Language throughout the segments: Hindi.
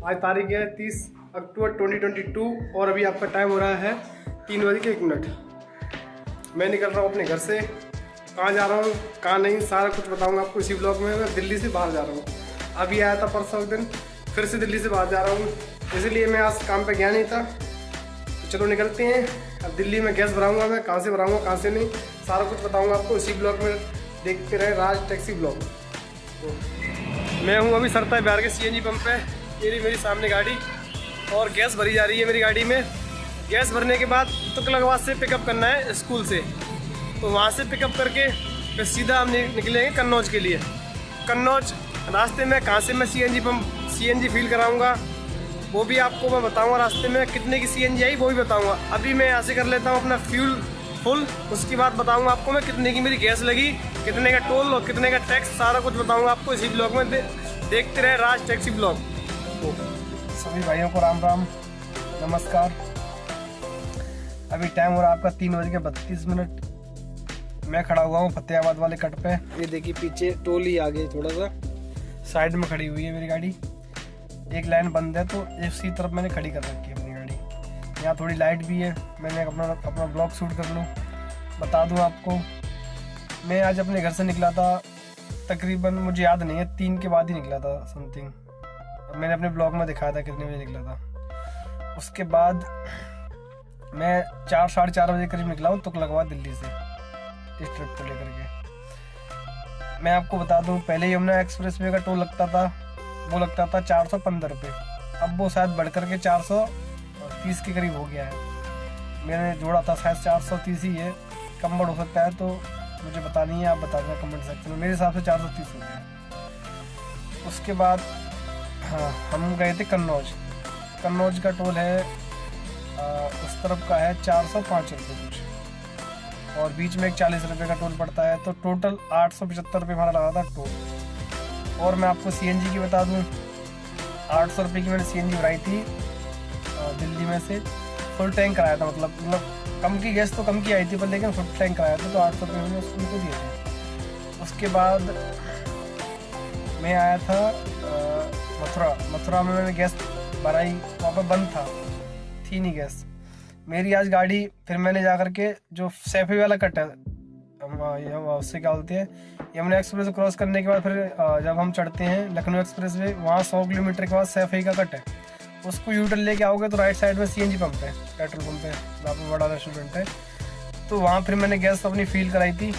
आज तारीख है 30 अक्टूबर 2022 और अभी आपका टाइम हो रहा है 3:01। मैं निकल रहा हूँ अपने घर से। कहाँ जा रहा हूँ कहाँ नहीं सारा कुछ बताऊँगा आपको इसी ब्लॉग में। मैं दिल्ली से बाहर जा रहा हूँ। अभी आया था परसों दिन, फिर से दिल्ली से बाहर जा रहा हूँ, इसलिए मैं आज काम पे गया नहीं था। तो चलो निकलते हैं। अब दिल्ली में गैस भराऊँगा, मैं कहाँ से भराऊँगा कहाँ से नहीं सारा कुछ बताऊँगा आपको इसी ब्लॉग में। देखते रहे राज टैक्सी ब्लॉग। तो मैं हूँ अभी सरता बिहार के CNG पंप पे। ये मेरी सामने गाड़ी और गैस भरी जा रही है मेरी गाड़ी में। गैस भरने के बाद तुगलकाबाद से पिकअप करना है स्कूल से, तो वहाँ से पिकअप करके फिर सीधा हम निकलेंगे कन्नौज के लिए। कन्नौज रास्ते में कहाँ से मैं CNG फील कराऊंगा वो भी आपको मैं बताऊंगा। रास्ते में कितने की CNG आई वो भी बताऊंगा। अभी मैं यहाँ से कर लेता हूँ अपना फ्यूल फुल, उसके बाद बताऊंगा आपको मैं कितने की मेरी गैस लगी, कितने का टोल और कितने का टैक्स, सारा कुछ बताऊंगा आपको इसी ब्लॉग में। देखते रहे राज टैक्सी ब्लॉग। तो सभी भाइयों को राम राम नमस्कार। अभी टाइम हो रहा है आपका 3:32। मैं खड़ा हुआ हूँ फतेहाबाद वाले कट पे। ये देखिए पीछे टोल ही आगे थोड़ा सा साइड में खड़ी हुई है मेरी गाड़ी। एक लाइन बंद है तो इसी तरफ मैंने खड़ी कर रखी है अपनी गाड़ी। यहाँ थोड़ी लाइट भी है, मैंने अपना ब्लॉग शूट कर लूँ। बता दूँ आपको, मैं आज अपने घर से निकला था तकरीबन, मुझे याद नहीं है 3 के बाद ही निकला था समथिंग। मैंने अपने ब्लॉग में दिखाया था कितने बजे निकला था। उसके बाद मैं 4 साढ़े 4 बजे करीब निकला हूँ तुगलकाबाद दिल्ली से इस ट्रिप को लेकर के। मैं आपको बता दूँ, पहले यमुना एक्सप्रेस वे का टोल लगता था, वो लगता था 415 रुपये। अब वो शायद बढ़ करके 430 के करीब हो गया है। मैंने जोड़ा था शायद 430 ही है, कम बढ़ हो सकता है तो मुझे पता नहीं है, आप बता देना कमेंट सेक्शन में। मेरे हिसाब से 430 हो गया। उसके बाद हाँ हम गए थे कन्नौज। कन्नौज का टोल है उस तरफ का है 405 रुपये कुछ, और बीच में एक 40 रुपये का टोल पड़ता है। तो टोटल 875 रुपये हमारा लगा था टोल। और मैं आपको CNG की बता दूं, 800 रुपये की मैंने CNG भराई थी दिल्ली में से। फुल टैंक कराया था, मतलब कम की गैस तो कम की आई थी पर लेकिन फुल टैंक कराया था, तो 800 रुपये मैंने उनको दिए थे। उसके बाद मैं आया था मथुरा में मैंने गैस भराई, वहाँ पर बंद थी नहीं गैस मेरी आज गाड़ी। फिर मैंने जा करके जो सैफई वाला कट है उससे क्या बोलते हैं, यमुना एक्सप्रेस क्रॉस करने के बाद फिर जब हम चढ़ते हैं लखनऊ एक्सप्रेस वे, वहाँ 100 किलोमीटर के बाद सैफई का कट है, उसको यूटर्न लेके आओगे तो राइट साइड में CNG पंप है, पेट्रोल पंप है, वहाँ पर बड़ा रेस्टोरेंट है। तो वहाँ फिर मैंने गैस अपनी फील कराई थी।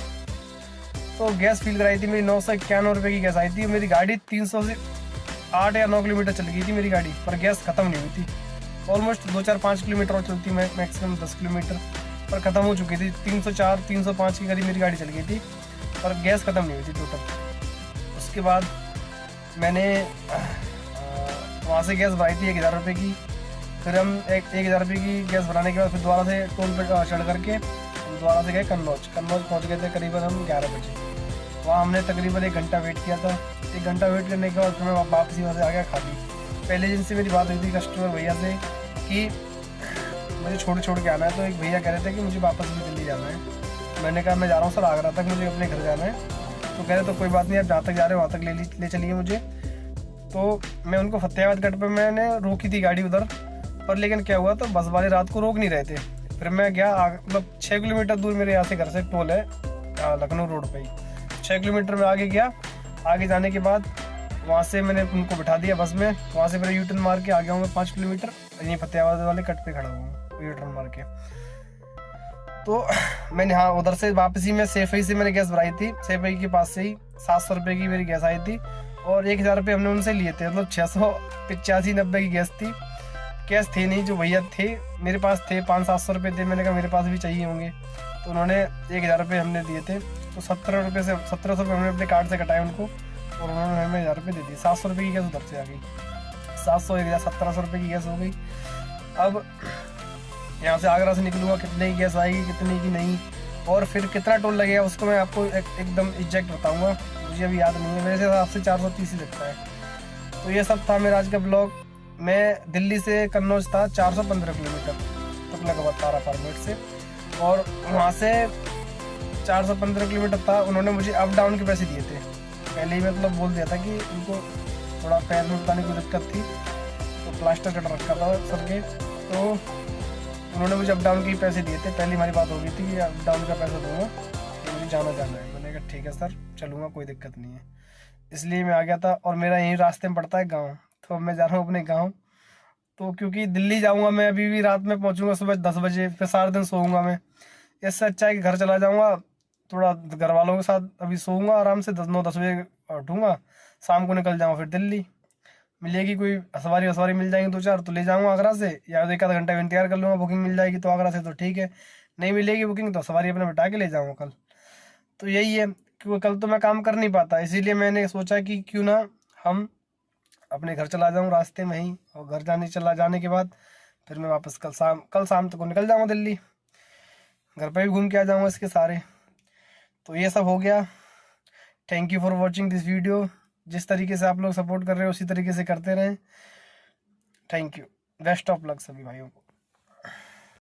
तो गैस फील कराई थी, मेरी 991 रुपये की गैस आई थी। मेरी गाड़ी 300 से 8 या 9 किलोमीटर चल गई थी मेरी गाड़ी, पर गैस ख़त्म नहीं हुई थी। ऑलमोस्ट 2-4-5 किलोमीटर और चलती, मैक्सिमम 10 किलोमीटर पर ख़त्म हो चुकी थी। 304-305 की करीब मेरी गाड़ी चल गई थी, पर गैस ख़त्म नहीं हुई थी टोटल। उसके बाद मैंने वहाँ से गैस भराई थी 1000 रुपये की। फिर हम 1000 रुपये की गैस भराने के बाद फिर दोबारा से टोल पे चढ़ करके हम दोबारा से गए कन्नौज पहुँच गए थे करीबन हम 11 बजे। वहाँ हमने तकरीबन 1 घंटा वेट किया था। 1 घंटा वेट करने के बाद फिर मैं वापसी वहाँ से आ गया खाली। पहले दिन से मेरी बात हुई थी कस्टमर भैया से कि मुझे छोड़ के आना है, तो एक भैया कह रहे थे कि मुझे वापस भी दिल्ली जाना है। मैंने कहा मैं जा रहा हूँ सर आगरा तक, मुझे अपने घर जाना है। तो कह रहे तो कोई बात नहीं, आप जहाँ तक जा रहे हो वहाँ तक ले चलिए मुझे। तो मैं उनको फतेहाबाद कट पर मैंने रोकी थी गाड़ी उधर पर, लेकिन क्या हुआ तो बस वाले रात को रोक नहीं रहे थे। फिर मैं गया, मतलब 6 किलोमीटर दूर मेरे यहाँ से घर से टोल है लखनऊ रोड पर ही। 6 किलोमीटर में आगे गया। आगे जाने के बाद वहाँ से मैंने उनको बिठा दिया बस में। वहाँ से मेरा यूटर्न मार के आ गया हूँ मैं 5 किलोमीटर, यहीं फतेहाबाद वाले कट पे खड़ा हुआ हूँ यूटर्न मार के। तो मैंने हाँ उधर से वापसी में सैफई से मैंने गैस भराई थी। सैफई के पास से ही 700 रुपये की मेरी गैस आई थी और 1000 रुपये हमने उनसे लिए थे, मतलब 685-90 की गैस थी। कैश थे नहीं, जो भैया थे मेरे पास थे 500-700 रुपये थे। मैंने कहा मेरे पास भी चाहिए होंगे, तो उन्होंने 1000 रुपये हमने दिए थे। तो 1700 रुपये हमने अपने कार्ड से कटाए उनको और उन्होंने हमें 1000 रुपये दे दिए। 700 रुपये की गैस उधर से आ गई। 1700 रुपये की गैस हो गई। अब यहाँ से आगरा से निकलूँगा, कितने की गैस आएगी कितने की नहीं, और फिर कितना टोल लगेगा उसको मैं आपको एकदम एग्जैक्ट बताऊँगा। मुझे अभी याद नहीं है, मेरे हिसाब से 430 ही लगता है। तो ये सब था मेरा आज का ब्लॉग। मैं दिल्ली से कन्नौज था 415 किलोमीटर तुगलकाबाद तारा फार्मेट से, और वहाँ से 415 किलोमीटर था। उन्होंने मुझे अप डाउन के पैसे दिए थे, पहले ही मतलब बोल दिया था कि उनको थोड़ा पैर में बताने की दिक्कत थी, प्लास्टर कट रखा था सबके, तो उन्होंने मुझे अप डाउन के ही पैसे दिए थे। पहली हमारी बात हो गई थी कि अप डाउन का पैसा दूंगा, तो मुझे जाना है। मैंने कहा ठीक है सर, चलूँगा, कोई दिक्कत नहीं है। इसलिए मैं आ गया था, और मेरा यहीं रास्ते में पड़ता है गाँव, तो अब मैं जा रहा हूँ अपने गाँव। तो क्योंकि दिल्ली जाऊँगा मैं, अभी भी रात में पहुँचूँगा सुबह 10 बजे, फिर सारा दिन सोऊंगा मैं। इससे अच्छा है कि घर चला जाऊँगा, थोड़ा घर वालों के साथ अभी सोऊंगा आराम से, 9-10 बजे उठूँगा, शाम को निकल जाऊँगा फिर दिल्ली। मिलेगी कोई सवारी मिल जाएंगी 2-4 तो ले जाऊँगा आगरा से, या 1 आधा घंटा इंतजार कर लूँगा, बुकिंग मिल जाएगी तो आगरा से तो ठीक है, नहीं मिलेगी बुकिंग तो सवारी अपने बिठा के ले जाऊँगा कल। तो यही है, क्योंकि कल तो मैं काम कर नहीं पाता, इसीलिए मैंने सोचा कि क्यों ना हम अपने घर चला जाऊँ रास्ते में ही, और घर जाने के बाद फिर मैं वापस कल शाम तक को निकल जाऊँगा दिल्ली, घर पे भी घूम के आ जाऊँगा इसके सारे। तो ये सब हो गया। Thank you for watching this video. जिस तरीके से आप लोग सपोर्ट कर रहे हो उसी तरीके से करते रहें। Thank you, best of luck सभी भाइयों को।